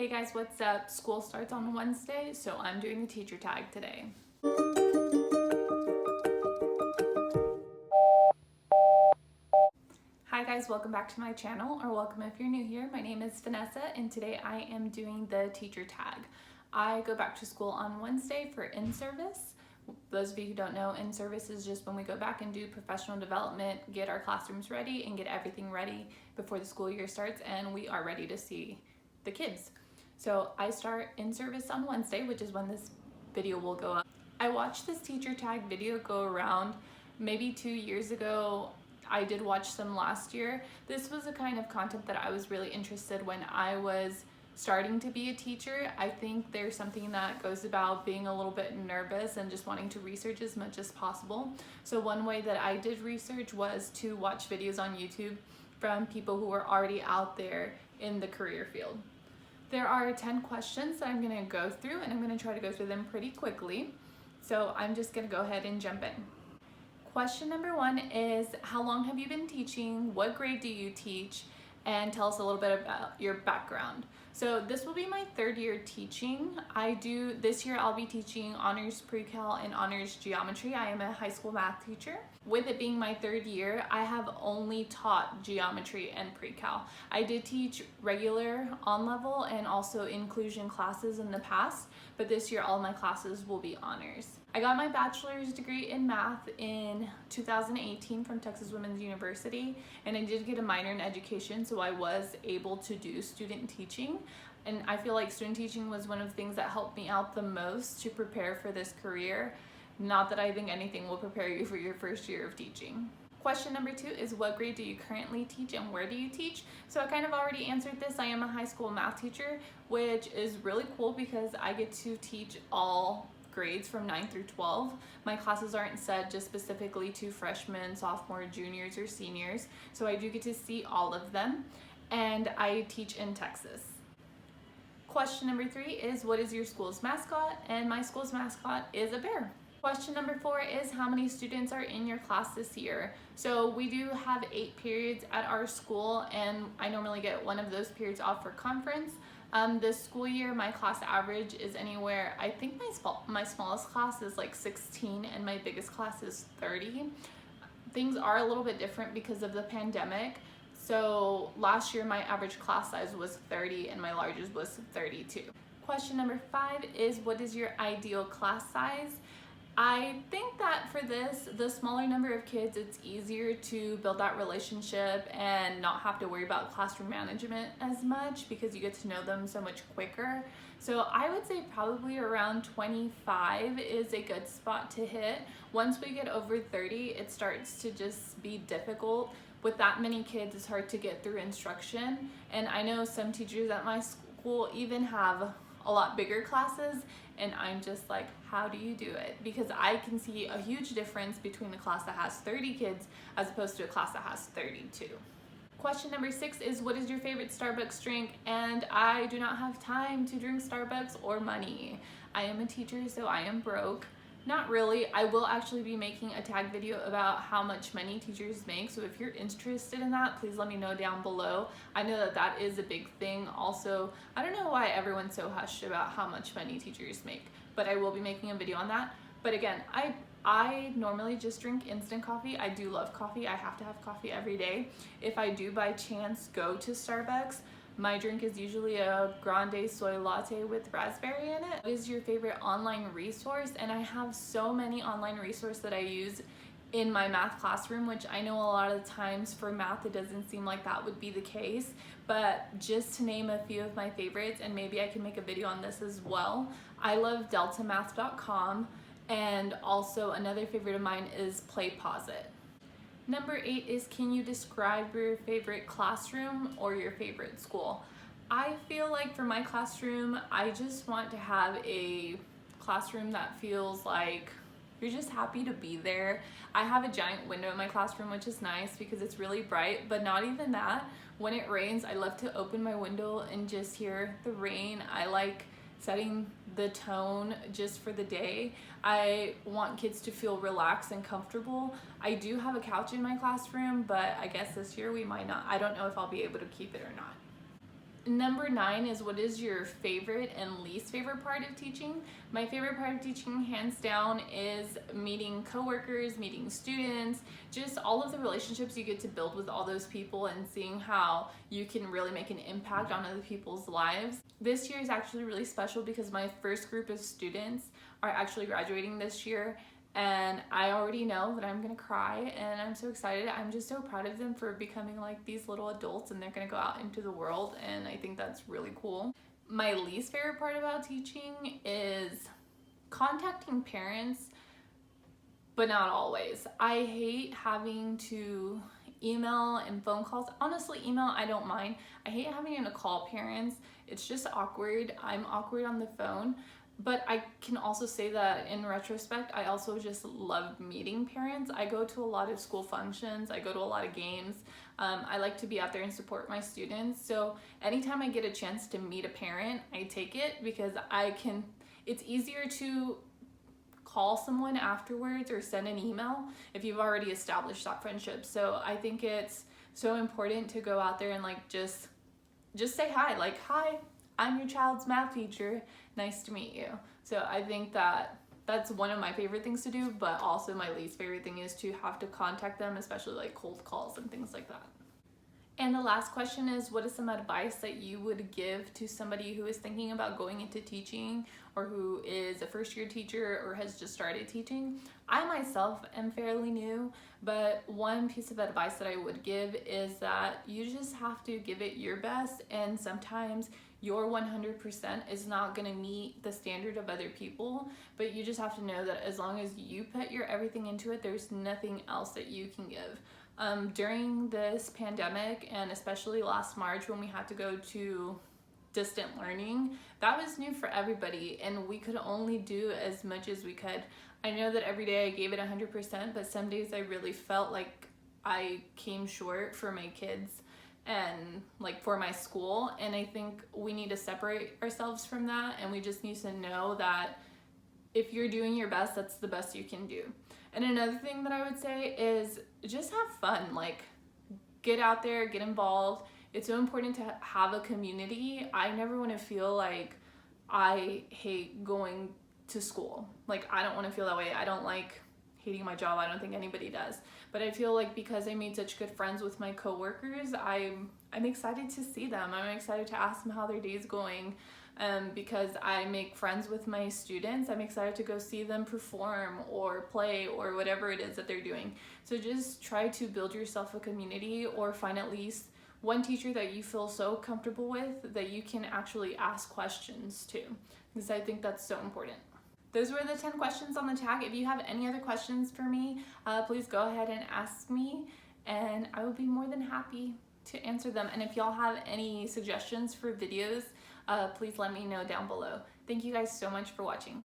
Hey guys, what's up? School starts on Wednesday, so I'm doing a teacher tag today. Hi guys, welcome back to my channel, or welcome if you're new here. My name is Vanessa, and today I am doing the teacher tag. I go back to school on Wednesday for in-service. Those of you who don't know, in-service is just when we go back and do professional development, get our classrooms ready, and get everything ready before the school year starts, and we are ready to see the kids. So I start in-service on Wednesday, which is when this video will go up. I watched this teacher tag video go around maybe 2 years ago. I did watch some last year. This was the kind of content that I was really interested when I was starting to be a teacher. I think there's something that goes about being a little bit nervous and just wanting to research as much as possible. So one way that I did research was to watch videos on YouTube from people who are already out there in the career field. There are 10 questions that I'm gonna go through, and I'm gonna try to go through them pretty quickly. So I'm just gonna go ahead and jump in. Question number 1 is, how long have you been teaching? What grade do you teach? And tell us a little bit about your background. So this will be my 3rd year teaching. This year I'll be teaching honors pre-cal and honors geometry. I am a high school math teacher. With it being my 3rd year, I have only taught geometry and pre-cal. I did teach regular on-level and also inclusion classes in the past, but this year all my classes will be honors. I got my bachelor's degree in math in 2018 from Texas Women's University, and I did get a minor in education, so I was able to do student teaching. And I feel like student teaching was one of the things that helped me out the most to prepare for this career. Not that I think anything will prepare you for your first year of teaching. Question number 2 is, what grade do you currently teach and where do you teach? So I kind of already answered this. I am a high school math teacher, which is really cool because I get to teach all grades from 9 through 12. My classes aren't set just specifically to freshmen, sophomore, juniors, or seniors, so I do get to see all of them, and I teach in Texas. Question number 3 is, what is your school's mascot? And my school's mascot is a bear. Question number 4 is, how many students are in your class this year? So we do have 8 periods at our school, and I normally get one of those periods off for conference. This school year, my class average is anywhere, I think my smallest class is like 16 and my biggest class is 30. Things are a little bit different because of the pandemic. So last year, my average class size was 30 and my largest was 32. Question number 5 is, what is your ideal class size? I think that for this, the smaller number of kids, it's easier to build that relationship and not have to worry about classroom management as much because you get to know them so much quicker. So I would say probably around 25 is a good spot to hit. Once we get over 30, it starts to just be difficult. With that many kids, it's hard to get through instruction. And I know some teachers at my school even have a lot bigger classes, and I'm just like, how do you do it? Because I can see a huge difference between a class that has 30 kids as opposed to a class that has 32. Question number 6 is, what is your favorite Starbucks drink? And I do not have time to drink Starbucks or money. I am a teacher, so I am broke. Not really. I will actually be making a tag video about how much money teachers make, so if you're interested in that, please let me know down below. I know that that is a big thing. Also, I don't know why everyone's so hushed about how much money teachers make, but I will be making a video on that. But again, I normally just drink instant coffee. I do love coffee. I have to have coffee every day. If I do by chance go to Starbucks, my drink is usually a grande soy latte with raspberry in it. What is your favorite online resource? And I have so many online resources that I use in my math classroom, which I know a lot of times for math it doesn't seem like that would be the case, but just to name a few of my favorites, and maybe I can make a video on this as well. I love deltamath.com, and also another favorite of mine is PlayPosit. Number 8 is, can you describe your favorite classroom or your favorite school? I feel like for my classroom, I just want to have a classroom that feels like you're just happy to be there. I have a giant window in my classroom, which is nice because it's really bright, but not even that. When it rains, I love to open my window and just hear the rain. I like setting the tone just for the day. I want kids to feel relaxed and comfortable. I do have a couch in my classroom, but I guess this year we might not. I don't know if I'll be able to keep it or not. Number 9 is, what is your favorite and least favorite part of teaching? My favorite part of teaching, hands down, is meeting coworkers, meeting students, just all of the relationships you get to build with all those people and seeing how you can really make an impact on other people's lives. This year is actually really special because my first group of students are actually graduating this year, and I already know that I'm gonna cry, and I'm so excited. I'm just so proud of them for becoming like these little adults, and they're gonna go out into the world, and I think that's really cool. My least favorite part about teaching is contacting parents, but not always. I hate having to email and phone calls. Honestly, email I don't mind. I hate having to call parents. It's just awkward. I'm awkward on the phone. But I can also say that in retrospect, I also just love meeting parents. I go to a lot of school functions. I go to a lot of games. I like to be out there and support my students. So anytime I get a chance to meet a parent, I take it because it's easier to call someone afterwards or send an email if you've already established that friendship. So I think it's so important to go out there and like just say hi, like, hi, I'm your child's math teacher, nice to meet you. So I think that that's one of my favorite things to do, but also my least favorite thing is to have to contact them, especially like cold calls and things like that. And the last question is, what is some advice that you would give to somebody who is thinking about going into teaching, or who is a first-year teacher or has just started teaching? I myself am fairly new, but one piece of advice that I would give is that you just have to give it your best, and sometimes your 100% is not going to meet the standard of other people, but you just have to know that as long as you put your everything into it, there's nothing else that you can give. During this pandemic, and especially last March when we had to go to distant learning, that was new for everybody, and we could only do as much as we could. I know that every day I gave it 100%, but some days I really felt like I came short for my kids and like for my school, and I think we need to separate ourselves from that, and we just need to know that if you're doing your best, that's the best you can do. And another thing that I would say is just have fun, like get out there, get involved. It's so important to have a community. I never want to feel like I hate going to school. Like, I don't want to feel that way. I don't like hating my job. I don't think anybody does. But I feel like because I made such good friends with my coworkers, I'm excited to see them. I'm excited to ask them how their day's going. Because I make friends with my students, I'm excited to go see them perform or play or whatever it is that they're doing. So just try to build yourself a community, or find at least one teacher that you feel so comfortable with that you can actually ask questions to, because I think that's so important. Those were the 10 questions on the tag. If you have any other questions for me, please go ahead and ask me, and I would be more than happy to answer them. And if y'all have any suggestions for videos, please let me know down below. Thank you guys so much for watching.